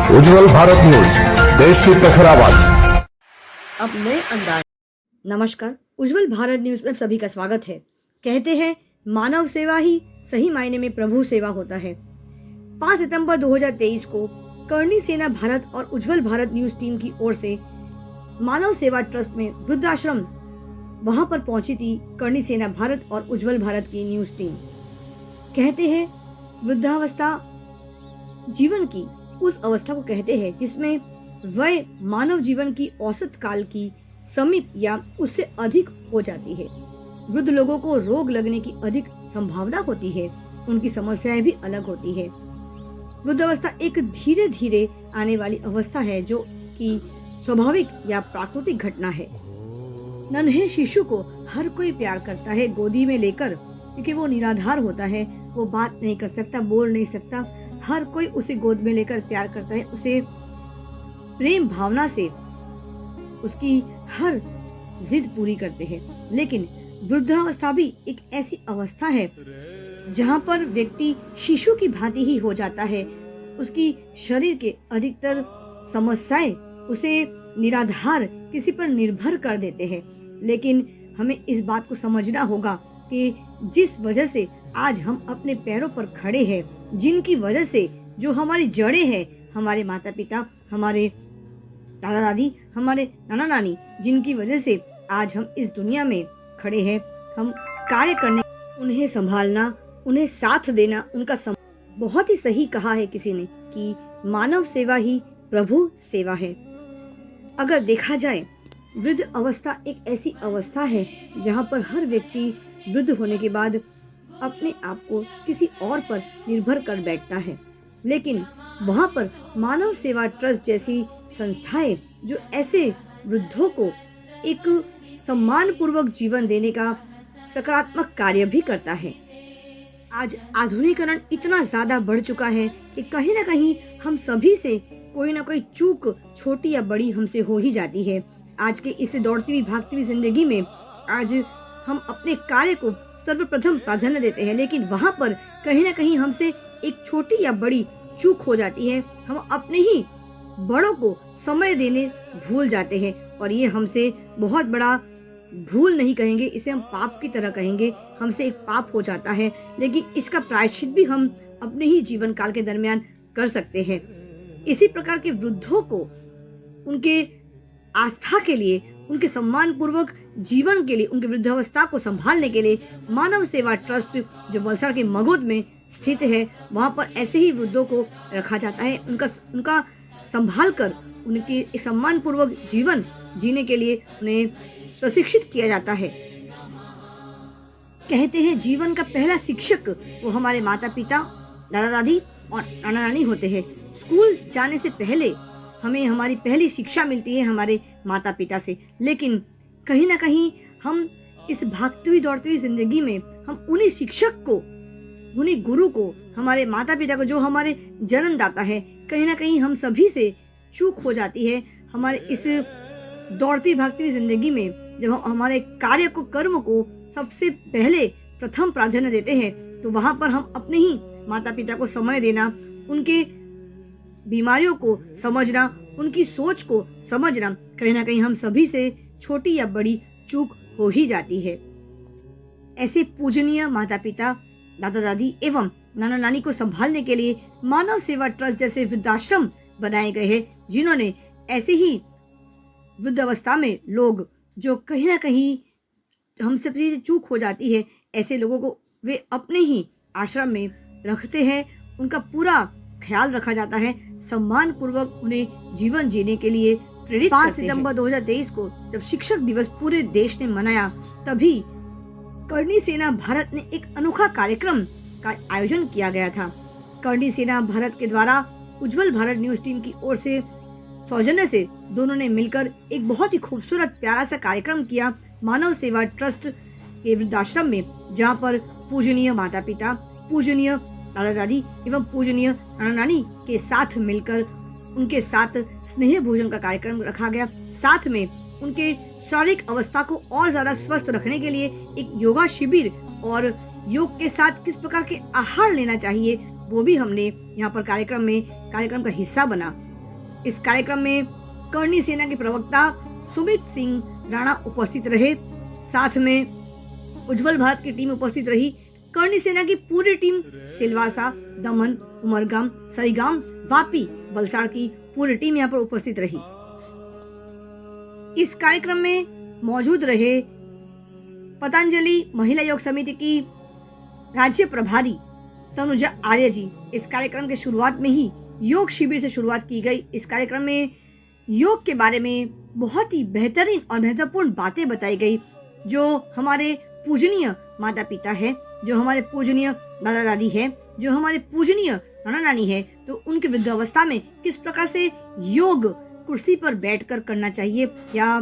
उज्जवल Bharat news, देश की प्रखर आवाज। अब नए अंदाज। नमस्कार, उज्जवल भारत न्यूज में सभी का स्वागत है। कहते हैं मानव सेवा ही सही मायने में प्रभु सेवा होता है। 5 सितंबर 2023 को करणी सेना भारत और उज्जवल भारत न्यूज टीम की ओर से मानव सेवा ट्रस्ट में वृद्धाश्रम वहां पर पहुंची थी करणी सेना भारत और उज्जवल भारत की न्यूज टीम। कहते हैं वृद्धावस्था जीवन की उस अवस्था को कहते हैं जिसमें वय मानव जीवन की औसत काल की समीप या उससे अधिक हो जाती है। वृद्ध लोगों को रोग लगने की अधिक संभावना होती है, उनकी समस्याएं भी अलग होती है। वृद्धावस्था एक धीरे धीरे आने वाली अवस्था है जो कि स्वाभाविक या प्राकृतिक घटना है। नन्हे शिशु को हर कोई प्यार करता है गोदी में लेकर, क्योंकि वो निराधार होता है, वो बात नहीं कर सकता, बोल नहीं सकता। हर कोई उसे गोद में लेकर प्यार करता है, उसे प्रेम भावना से उसकी हर जिद पूरी करते हैं। लेकिन वृद्धावस्था भी एक ऐसी अवस्था है जहां पर व्यक्ति शिशु की भांति ही हो जाता है। उसकी शरीर के अधिकतर समस्याएं उसे निराधार किसी पर निर्भर कर देते हैं। लेकिन हमें इस बात को समझना होगा कि जिस वजह से आज हम अपने पैरों पर खड़े हैं, जिनकी वजह से जो हमारी जड़ें हैं, हमारे माता पिता, हमारे दादा दादी, हमारे नाना नानी, जिनकी वजह से आज हम इस दुनिया में खड़े हैं, हम कार्य करने, उन्हें संभालना, उन्हें साथ देना, उनका बहुत ही सही कहा है किसी ने कि मानव सेवा ही प्रभु सेवा है। अगर देखा जाए, वृद्ध अवस्था एक ऐसी अवस्था है जहां पर हर व्यक्ति वृद्ध होने के बाद अपने आप को किसी और पर निर्भर कर बैठता है। लेकिन वहां पर मानव सेवा ट्रस्ट जैसी संस्थाएं जो ऐसे वृद्धों को एक सम्मान पूर्वक जीवन देने का सकारात्मक कार्य भी करता है। आज आधुनिकीकरण इतना ज्यादा बढ़ चुका है कि कहीं ना कहीं हम सभी से कोई ना कोई चूक छोटी या बड़ी हमसे हो ही जाती है। आज के इस दौड़ती हुई भागती हुई जिंदगी में आज हम अपने कार्य को सर्वप्रथम प्राधान्य देते हैं, लेकिन वहाँ पर कहीं ना कहीं हमसे एक छोटी या बड़ी चूक हो जाती है। हम अपने ही बड़ों को समय देने भूल जाते हैं और ये हमसे बहुत बड़ा भूल नहीं कहेंगे, इसे हम पाप की तरह कहेंगे। हमसे एक पाप हो जाता है, लेकिन इसका प्रायश्चित भी हम अपने ही जीवन काल के दरमियान कर सकते हैं। इसी प्रकार के वृद्धों को उनके आस्था के लिए, उनके सम्मान पूर्वक जीवन के लिए, उनकी वृद्धावस्था को संभालने के लिए मानव सेवा ट्रस्ट जो वलसाड़ के मगोद में स्थित है, वहाँ पर ऐसे ही वृद्धों को रखा जाता है। उनका संभाल कर उनके एक सम्मान पूर्वक जीवन जीने के लिए उन्हें प्रशिक्षित किया जाता है। कहते हैं जीवन का पहला शिक्षक वो हमारे माता पिता, दादा दादी और नाना नानी होते हैं। स्कूल जाने से पहले हमें हमारी पहली शिक्षा मिलती है हमारे माता पिता से, लेकिन कहीं ना कहीं हम इस भागती हुई दौड़ती हुई जिंदगी में हम उन्हीं शिक्षक को, उन्हीं गुरु को, हमारे माता पिता को, जो हमारे जन्मदाता है, कहीं ना कहीं हम सभी से चूक हो जाती है। हमारे इस दौड़ती भागती हुई जिंदगी में जब हम हमारे कार्य को, कर्म को सबसे पहले प्रथम प्राधान्य देते हैं, तो वहां पर हम अपने ही माता पिता को समय देना, उनके बीमारियों को समझना, उनकी सोच को समझना, कहीं ना कहीं हम सभी से छोटी या बड़ी चूक हो ही जाती है। ऐसे पूजनीय माता पिता, दादा दादी एवं नाना नानी को संभालने के लिए मानव सेवा ट्रस्ट जैसे वृद्धाश्रम बनाए गए हैं, जिन्होंने ऐसे ही वृद्धावस्था में लोग जो कहीं ना कहीं हमसे चूक हो जाती है, ऐसे लोगों को वे अपने ही आश्रम में रखते हैं। उनका पूरा ख्याल रखा जाता है, सम्मान पूर्वक उन्हें जीवन जीने के लिए प्रेरित करते हैं। 5 सितंबर 2023 को जब शिक्षक दिवस पूरे देश ने मनाया, तभी करणी सेना भारत ने एक अनोखा कार्यक्रम का आयोजन किया गया था। करणी सेना भारत के द्वारा उज्जवल भारत न्यूज टीम की ओर से सौजन्य से दोनों ने मिलकर एक बहुत ही खूबसूरत प्यारा सा कार्यक्रम किया मानव सेवा ट्रस्ट के वृद्धाश्रम में, जहाँ पर पूजनीय माता पिता, पूजनीय दादा दादी एवं पूजनीय नाना नानी के साथ मिलकर उनके साथ स्नेह भोजन का कार्यक्रम रखा गया। साथ में उनके शारीरिक अवस्था को और ज्यादा स्वस्थ रखने के लिए एक योगा शिविर और योग के साथ किस प्रकार के आहार लेना चाहिए वो भी हमने यहाँ पर कार्यक्रम का हिस्सा बना। इस कार्यक्रम में करनी सेना के प्रवक्ता सुमित सिंह राणा उपस्थित रहे। साथ में उज्जवल भारत की टीम उपस्थित रही। करनी सेना की पूरी टीम सिलवासा, दमन, उमरगाम, सरीगाम, वापी, वलसाड़ की पूरी टीम यहाँ पर उपस्थित रही। इस कार्यक्रम में मौजूद रहे पतंजलि महिला योग समिति की राज्य प्रभारी तनुजा आर्य जी। इस कार्यक्रम के शुरुआत में ही योग शिविर से शुरुआत की गई। इस कार्यक्रम में योग के बारे में बहुत ही बेहतरीन और महत्वपूर्ण बातें बताई गई, जो हमारे पूजनीय माता पिता है, जो हमारे पूजनीय दादा दादी है, जो हमारे पूजनीय नाना नानी है, तो उनके वृद्धावस्था में किस प्रकार से योग कुर्सी पर बैठकर करना चाहिए या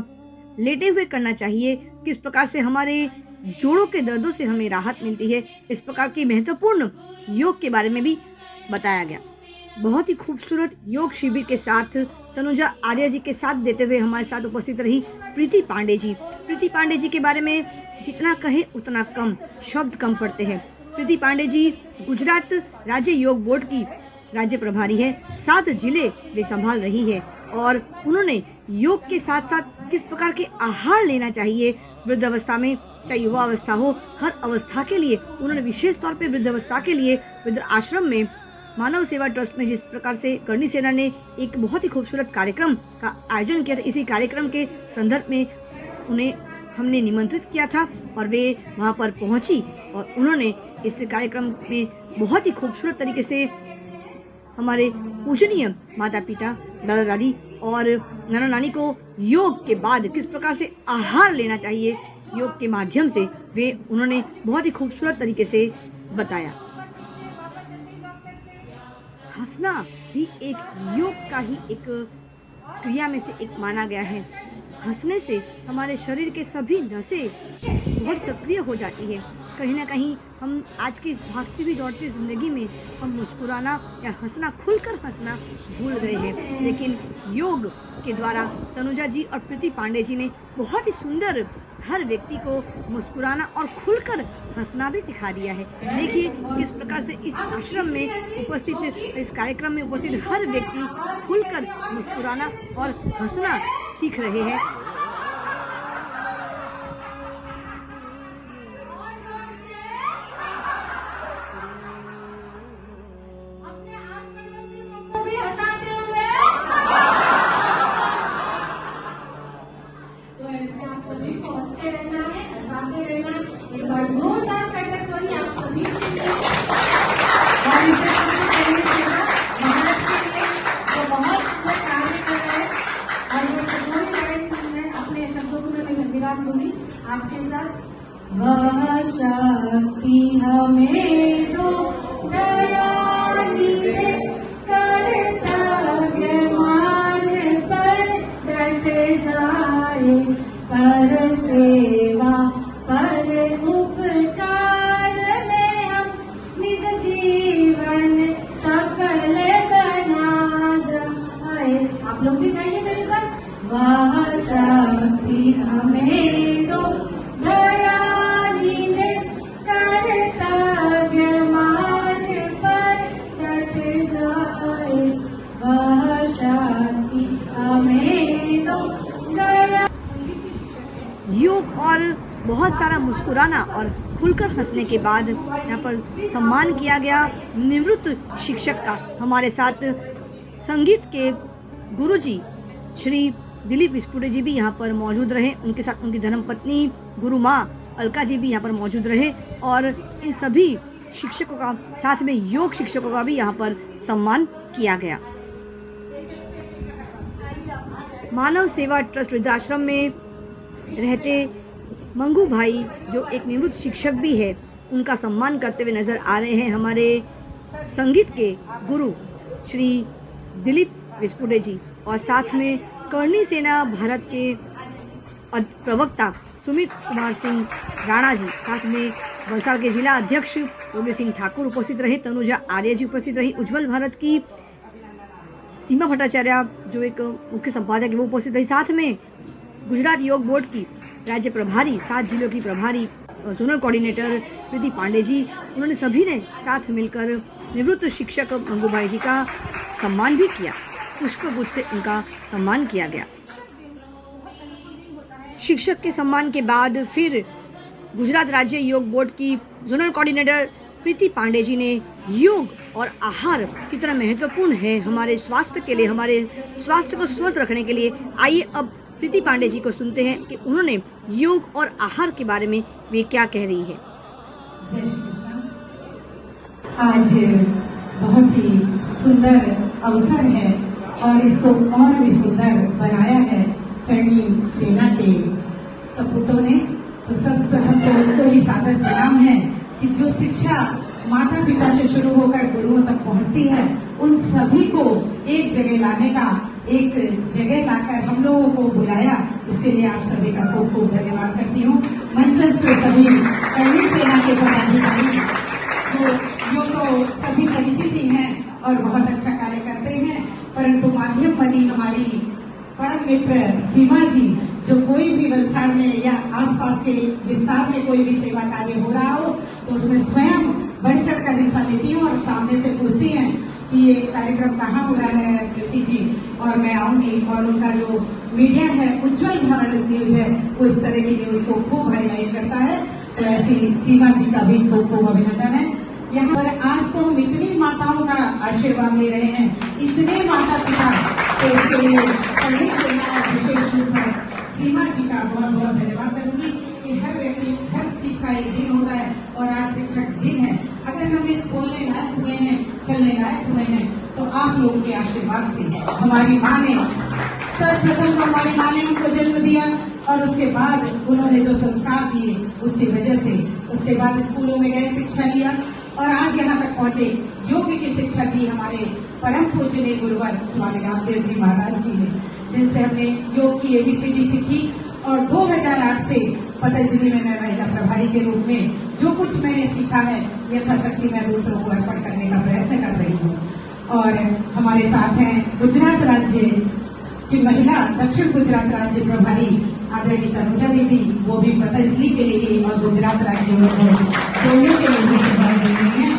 लेटे हुए करना चाहिए, किस प्रकार से हमारे जोड़ों के दर्दों से हमें राहत मिलती है, इस प्रकार की महत्वपूर्ण योग के बारे में भी बताया गया। बहुत ही खूबसूरत योग शिविर के साथ तनुजा आर्य जी के साथ देते हुए हमारे साथ उपस्थित रही प्रीति पांडे जी। प्रीति पांडे जी के बारे में जितना कहे उतना कम, शब्द कम पड़ते हैं। प्रीति पांडे जी गुजरात राज्य योग बोर्ड की राज्य प्रभारी है। 7 जिले वे संभाल रही है और उन्होंने योग के साथ साथ किस प्रकार के आहार लेना चाहिए वृद्धावस्था में, चाहे युवा अवस्था हो, हर अवस्था के लिए उन्होंने विशेष तौर पे वृद्धावस्था के लिए वृद्ध आश्रम में मानव सेवा ट्रस्ट में जिस प्रकार से करनी सेना ने एक बहुत ही खूबसूरत कार्यक्रम का आयोजन किया था, इसी कार्यक्रम के संदर्भ में उन्हें हमने निमंत्रित किया था और वे वहां पर पहुंची और उन्होंने इस कार्यक्रम में बहुत ही खूबसूरत तरीके से हमारे पूजनीय माता पिता, दादा दादी और नाना नानी को योग के बाद किस प्रकार से आहार लेना चाहिए योग के माध्यम से वे उन्होंने बहुत ही खूबसूरत तरीके से बताया। हंसना भी एक योग का ही एक क्रिया में से एक माना गया है। हंसने से हमारे शरीर के सभी नसें बहुत सक्रिय हो जाती है। कहीं ना कहीं हम आज की इस भागती हुई दौड़ती ज़िंदगी में हम मुस्कुराना या हंसना, खुलकर हंसना भूल गए हैं, लेकिन योग के द्वारा तनुजा जी और प्रीति पांडे जी ने बहुत ही सुंदर हर व्यक्ति को मुस्कुराना और खुलकर हंसना भी सिखा दिया है। देखिए किस प्रकार से इस आश्रम में उपस्थित, इस कार्यक्रम में उपस्थित हर व्यक्ति खुलकर मुस्कुराना और हंसना सीख रहे हैं। आपके साथ वह शक्ति हमें दो दयानी दे, कर्तव्य मान पर डट जाए, पर सेवा पर उपकार में हम निज जीवन सफल बना जाए। आप लोग भी गाइए मेरे साथ, वह शक्ति हमें दो दयानी दे, कर्तव्य मान पर डट जाए, वह शक्ति हमें दो दया। योग और बहुत सारा मुस्कुराना और खुलकर हंसने के बाद यहाँ पर सम्मान किया गया निवृत्त शिक्षक का। हमारे साथ संगीत के गुरुजी श्री दिलीप विस्पुड़े जी भी यहाँ पर मौजूद रहे, उनके साथ उनकी धर्मपत्नी गुरु माँ अलका जी भी यहाँ पर मौजूद रहे और इन सभी शिक्षकों का, साथ में योग शिक्षकों का भी यहाँ पर सम्मान किया गया। मानव सेवा ट्रस्ट वृद्धाश्रम में रहते मंगू भाई जो एक निवृत्त शिक्षक भी है, उनका सम्मान करते हुए नजर आ रहे हैं हमारे संगीत के गुरु श्री दिलीप विस्पुड़े जी और साथ में करनी सेना भारत के प्रवक्ता सुमित कुमार सिंह राणा जी, साथ में वलसाड़ के जिला अध्यक्ष उदय सिंह ठाकुर उपस्थित रहे, तनुजा आर्य जी उपस्थित रही, उज्जवल भारत की सीमा भट्टाचार्य जो एक मुख्य संपादक है वो उपस्थित रही, साथ में गुजरात योग बोर्ड की राज्य प्रभारी, 7 जिलों की प्रभारी जोनल कोऑर्डिनेटर प्रीति पांडे जी, उन्होंने सभी ने साथ मिलकर निवृत्त शिक्षक मंगू भाई जी का सम्मान भी किया। पुष्पगुच्छ से उनका सम्मान किया गया। शिक्षक के सम्मान के बाद फिर गुजरात राज्य योग बोर्ड की जोनल कोऑर्डिनेटर प्रीति पांडे जी ने योग और आहार कितना महत्वपूर्ण है हमारे स्वास्थ्य के लिए, हमारे स्वास्थ्य को स्वस्थ रखने के लिए। आइए अब प्रीति पांडे जी को सुनते हैं कि उन्होंने योग और आहार के बारे में वे क्या कह रही है। जय श्री कृष्ण। आज बहुत ही सुंदर अवसर है और इसको और भी सुंदर बनाया है कर्णी सेना के सपूतों ने। तो सर्वप्रथम तो उनको ही सादर प्रणाम है कि जो शिक्षा माता पिता से शुरू होकर गुरुओं तक पहुंचती है, उन सभी को एक जगह लाने का, एक जगह लाकर हम लोगों को बुलाया, इसके लिए आप सभी का खूब खूब धन्यवाद करती हूँ। मंचस्थ सभी कर्णी सेना के पदाधिकारी जो तो सभी परिचित ही हैं और बहुत अच्छा कार्य करते हैं, परंतु माध्यम बनी हमारी परम मित्र सीमा जी, जो कोई भी वलसाड़ में या आसपास के विस्तार में कोई भी सेवा कार्य हो रहा हो तो उसमें स्वयं बढ़ चढ़ कर हिस्सा लेती हूँ और सामने से पूछती हैं कि ये कार्यक्रम कहाँ हो रहा है प्रीति जी, और मैं आऊंगी। और उनका जो मीडिया है उज्जवल भारत न्यूज है, वो इस तरह की न्यूज को खूब हाईलाइट करता है। तो ऐसी सीमा जी का भी खूब खूब अभिनंदन है। यहाँ पर आज तो हम इतनी माताओं का आशीर्वाद ले रहे हैं, इतने माता पिता, तो इसके लिए कर्णी सेना और विशेष रूप में सीमा जी का बहुत बहुत धन्यवाद करूंगी कि हर व्यक्ति हर चीज का एक दिन होता है और आज शिक्षक दिन है। अगर हम इस बोलने लायक हुए हैं, चलने लायक हुए हैं, तो आप लोगों के आशीर्वाद से। हमारी माँ ने सर्वप्रथम तो हमारी माँ ने हमको जन्म दिया और उसके बाद उन्होंने जो संस्कार दिए उसकी वजह से, उसके बाद स्कूलों में गए, शिक्षा लिया और आज यहाँ तक पहुंचे। योग की शिक्षा दी हमारे परम पूजनीय गुरुवर स्वामी रामदेव जी महाराज जी ने, जिनसे हमने योग की ABCD सीखी और 2008 से पतंजलि में मैं महिला प्रभारी के रूप में जो कुछ मैंने सीखा है यथाशक्ति मैं दूसरों को अर्पण करने का प्रयत्न कर रही हूँ। और हमारे साथ हैं गुजरात राज्य की महिला दक्षिण गुजरात राज्य प्रभारी आदरणीय तनुजा दीदी, वो भी पतंजलि के लिए और गुजरात राज्य दोनों के लिए सेवाएं दे रही हैं।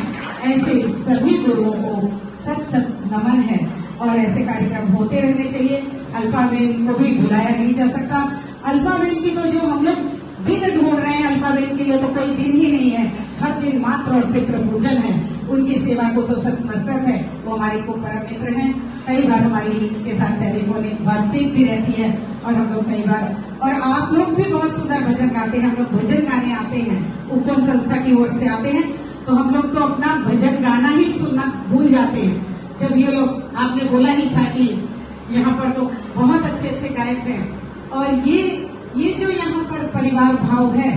ऐसे सभी गुरुओं को सत सत नमन है और ऐसे कार्यक्रम होते रहने चाहिए। अल्पाबेन को भी भुलाया नहीं जा सकता। अल्पाबेन की तो जो हम लोग दिन ढूंढ रहे हैं, अल्पाबेन के लिए तो कोई दिन ही नहीं है, हर दिन मात्र और पितृ पूजन है। उनकी सेवा को तो सत मस्तक है, वो हमारी को परम मित्र हैं। कई बार हमारी के साथ टेलीफोनिक बातचीत भी रहती है और हम लोग कई बार, और आप लोग भी बहुत सुंदर भजन गाते हैं। हम लोग भजन गाने आते हैं, उपवन संस्था की ओर से आते हैं, तो हम लोग तो अपना भजन गाना ही सुनना भूल जाते हैं। जब ये लोग, आपने बोला ही था कि यहाँ पर तो बहुत अच्छे अच्छे गायक हैं और ये जो यहाँ पर परिवार भाव है,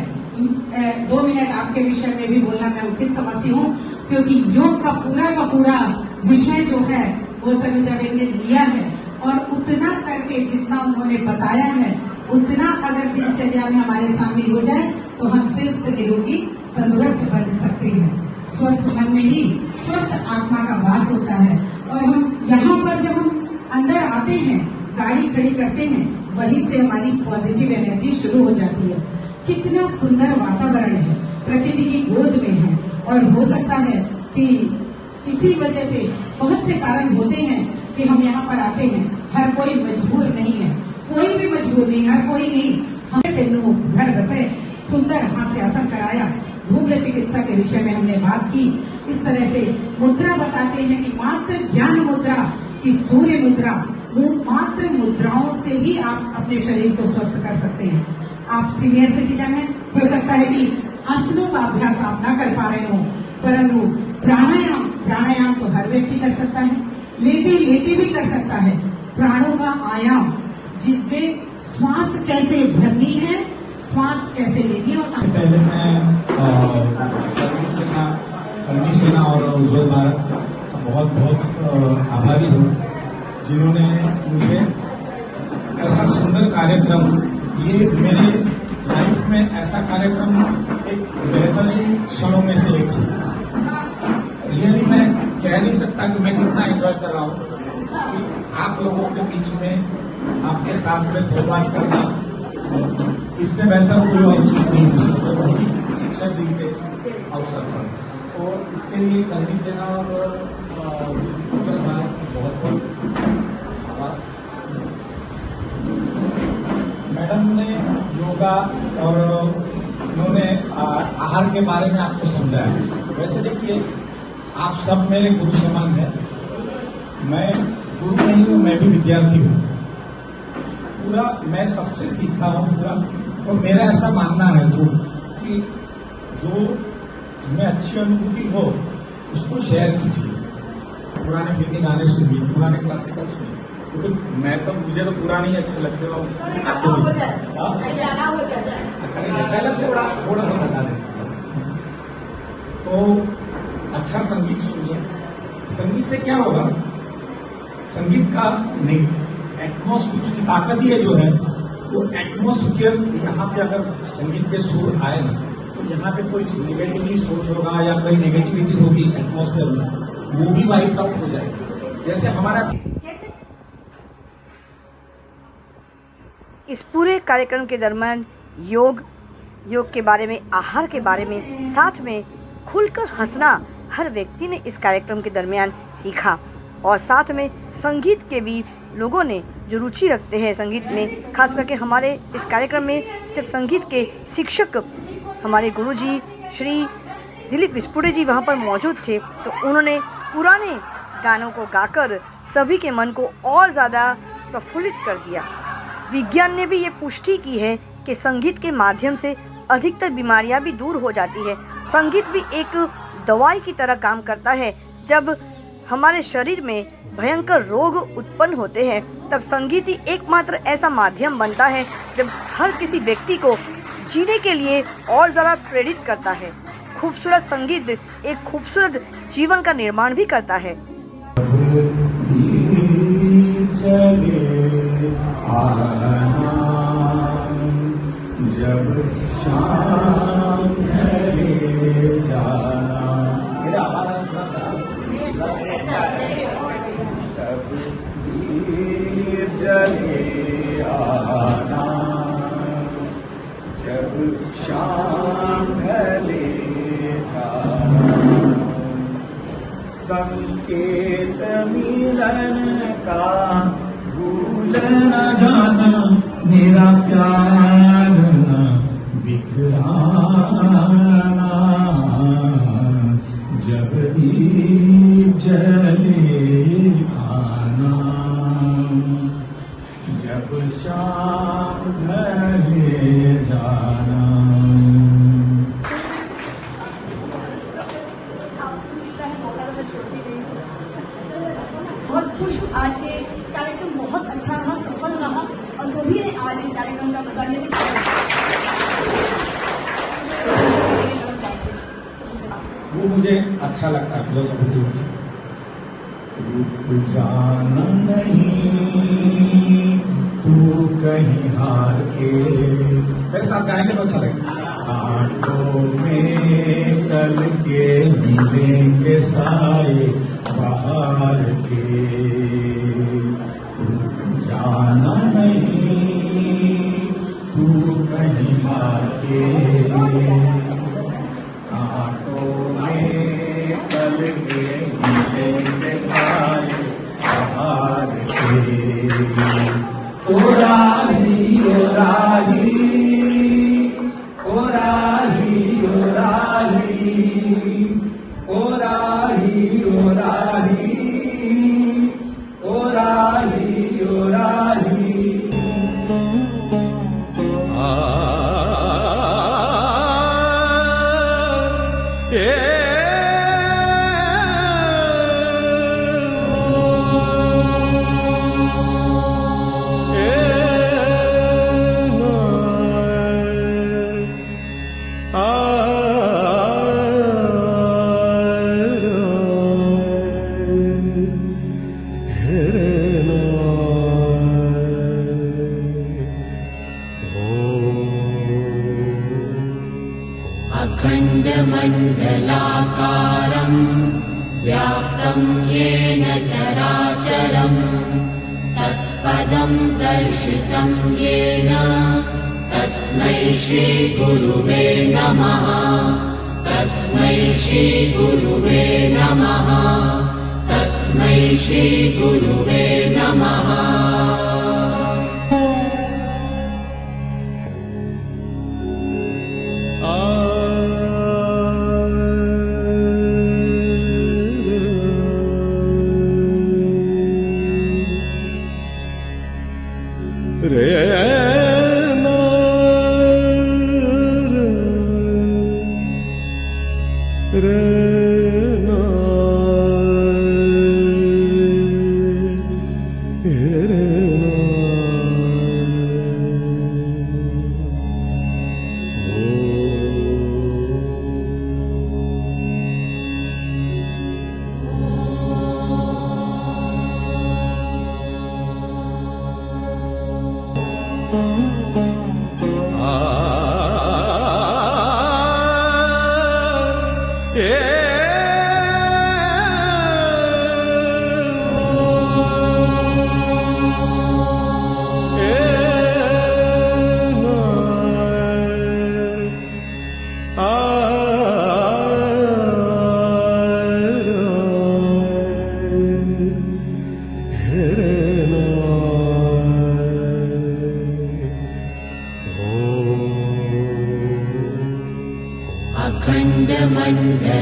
2 मिनट आपके विषय में भी बोलना मैं उचित समझती हूँ, क्योंकि योग का पूरा विषय जो है वो तनुजा बेन ने लिया है और उतना करके जितना उन्होंने बताया है उतना अगर दिनचर्या में हमारे शामिल हो जाए तो हम स्वस्थ निरोगी तंदुरुस्त बन सकते हैं। स्वस्थ मन में ही स्वस्थ आत्मा का वास होता है और हम यहाँ पर जब हम अंदर आते हैं, गाड़ी खड़ी करते हैं, वहीं से हमारी पॉजिटिव एनर्जी शुरू हो जाती है। कितना सुंदर वातावरण है, प्रकृति की गोद में है और हो सकता है कि किसी वजह से बहुत से कारण होते हैं कि हम यहाँ पर आते हैं। हर कोई मजबूर नहीं है, कोई भी मजबूर नहीं, हर कोई नहीं। हमें घर बसे सुंदर हास्यासन कराया, धूम्र चिकित्सा के विषय में हमने बात की। इस तरह से मुद्रा बताते हैं कि मात्र ज्ञान मुद्रा की सूर्य मुद्रा, वो मात्र मुद्राओं से ही आप अपने शरीर को स्वस्थ कर सकते हैं। आप सीनियर सिटीजन हैं, हो सकता है कि आसनों का अभ्यास आप ना कर पा रहे हो, परंतु प्राणायाम तो हर व्यक्ति कर सकता है, लेटे भी कर सकता है। प्राणों का आयाम, जिसमें श्वास कैसे भरनी है, श्वास कैसे लेनी और पहले मैं कर्णी सेना और उज्जवल भारत का बहुत बहुत आभारी हूँ, जिन्होंने मुझे ऐसा सुंदर कार्यक्रम, ये मेरे लाइफ में ऐसा कार्यक्रम एक बेहतरीन क्षणों में से एक है। रियली मैं कह नहीं सकता कि मैं कितना एंजॉय कर रहा हूँ कि आप लोगों के बीच में आपके साथ में संवाद करना, इससे बेहतर कोई और चीज नहीं हो सकता, वही शिक्षक दिन के अवसर पर। और इसके लिए कर्णी सेना और उत्तर भारत बहुत बहुत योगा और उन्होंने आहार के बारे में आपको समझाया। वैसे देखिए, आप सब मेरे गुरु समान हैं। मैं गुरु नहीं हूँ, मैं भी विद्यार्थी हूँ। पूरा मैं सबसे सीखता हूँ पूरा। और मेरा ऐसा मानना है तो कि जो में अच्छी अनुभूति हो उसको शेयर कीजिए। पुराने फिल्मी गाने सुनिए, पुराने क्लासिकल सुनिए, क्योंकि मैं तो मुझे तो पुराने ही अच्छे लगते हो। पहले थोड़ा सा बता दें तो अच्छा संगीत सुनिए। संगीत से क्या होगा? संगीत का एटमॉस्फेयर, उसकी ताकत ही है जो है वो एटमॉस्फेयर। यहाँ पे अगर संगीत के सुर आए ना तो यहाँ पे कोई नेगेटिविटी सोच होगा या कोई नेगेटिविटी होगी एटमॉस्फेयर में, वो भी वाइप आउट हो जाएगी। जैसे हमारा इस पूरे कार्यक्रम के दरमियान योग के बारे में, आहार के बारे में, साथ में खुलकर हंसना हर व्यक्ति ने इस कार्यक्रम के दरमियान सीखा। और साथ में संगीत के भी लोगों ने जो रुचि रखते हैं संगीत में, खास करके हमारे इस कार्यक्रम में जब संगीत के शिक्षक हमारे गुरुजी श्री दिलीप विस्पुड़े जी वहाँ पर मौजूद थे तो उन्होंने पुराने गानों को गाकर सभी के मन को और ज़्यादा प्रफुल्लित कर दिया। विज्ञान ने भी ये पुष्टि की है कि संगीत के माध्यम से अधिकतर बीमारियां भी दूर हो जाती है। संगीत भी एक दवाई की तरह काम करता है। जब हमारे शरीर में भयंकर रोग उत्पन्न होते हैं तब संगीत ही एकमात्र ऐसा माध्यम बनता है जब हर किसी व्यक्ति को जीने के लिए और ज़्यादा प्रेरित करता है। खूबसूरत संगीत एक खूबसूरत जीवन का निर्माण भी करता है। जब शाम ढले जाना, मेरा आवाज तब दीप जले आना, जब शाम ढले जाना, संकेत मिलन का भूल न जाना, मेरा प्यार न बिखराना, जब दीप जले खाना, जब शाम ढले जाना। बहुत खुश हूँ, आज के कार्यक्रम बहुत अच्छा रहा, सफल रहा और सभी ने आज इस कार्यक्रम का मजा लिया। वो मुझे अच्छा लगता है फिलोसॉफी की। रुक जाना नहीं तू कहीं हार के, मेरे साथ गाएंगे तो अच्छा लगेगा। आंखों में कल के मिलेंगे साए बाहर के, रुक जाना नहीं तू कहीं हार के, आंखों में कल के मिलेंगे साए बाहर के। ओ राही ओ राही ओ राही ओ राही ओ राही ओ राही ओ राही ओ राही। अखण्डमण्डलाकारं व्याप्तं येन चराचरं तत्पदं दर्शितं येन तस्मै श्रीगुरुवे नमः, तस्मै श्रीगुरुवे नमः, तस्मै श्रीगुरुवे नमः।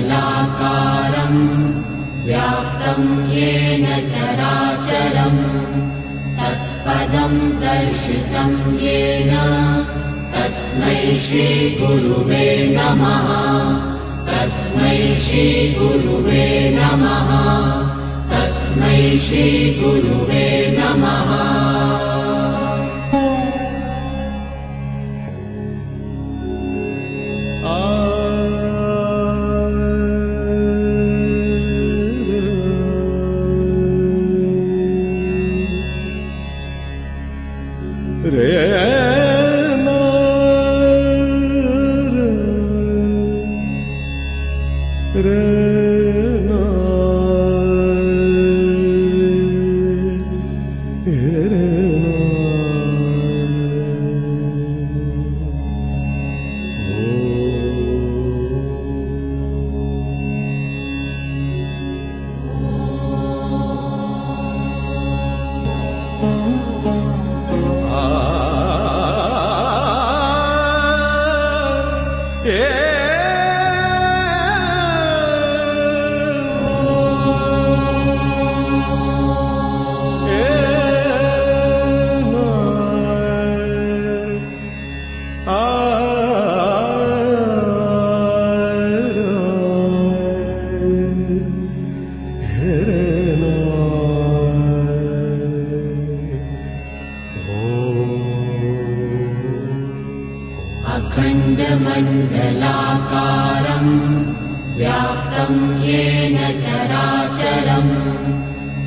अखण्डमण्डलाकारम् व्याप्तं येन चराचरम् तत्पदं दर्शितं येन तस्मै श्रीगुरुवे नमः। तस्मै श्रीगुरुवे नमः। तस्मै श्रीगुरुवे नमः। अखण्डमण्डलाकारम् व्याप्तं येन चराचरम्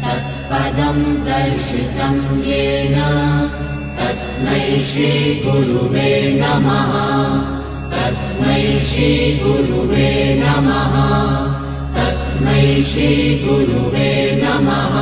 तत्पदं दर्शितं येन तस्मै श्रीगुरुवे नमः। तस्मै श्रीगुरुवे नमः। तस्मै श्रीगुरुवे नमः।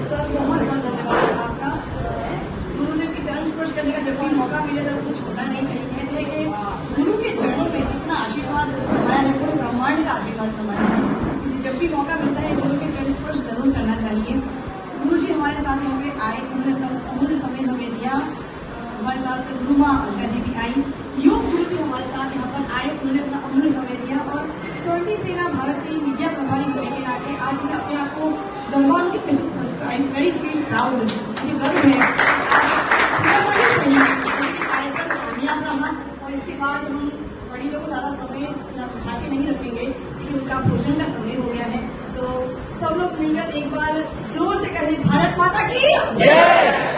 सर बहुत बहुत धन्यवाद आपका। गुरुदेव के चरण स्पर्श करने का जब भी मौका मिले तो कुछ होना नहीं चाहिए। कहते हैं कि गुरु के चरणों में जितना आशीर्वाद समाया है पूरे ब्रह्मांड का आशीर्वाद समाया है। इसे जब भी मौका मिलता है गुरु के चरण स्पर्श जरूर करना चाहिए। गुरु जी हमारे साथ यहाँ पे आए, उन्होंने अपना अमूल्य समय हमें दिया। हमारे साथ गुरु माँ अलका जी भी आई, योग गुरु भी हमारे साथ यहाँ पर आए, उन्होंने अपना अमूल्य समय दिया। और 20 सेना भारत की मीडिया प्रभारी होने के नाते आज मैं अपने आप को गौरवान्वित I am very feel proud. मुझे गर्व है कार्यक्रम कामयाब रहा। और इसके बाद हम वडीलों को ज़्यादा समय उठा के नहीं रखेंगे क्योंकि उनका भोजन का समय हो गया है। तो सब लोग मिलकर एक बार जोर से कहें, भारत माता की जय।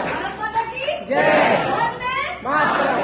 भारत माता की जय। वंदे मातरम।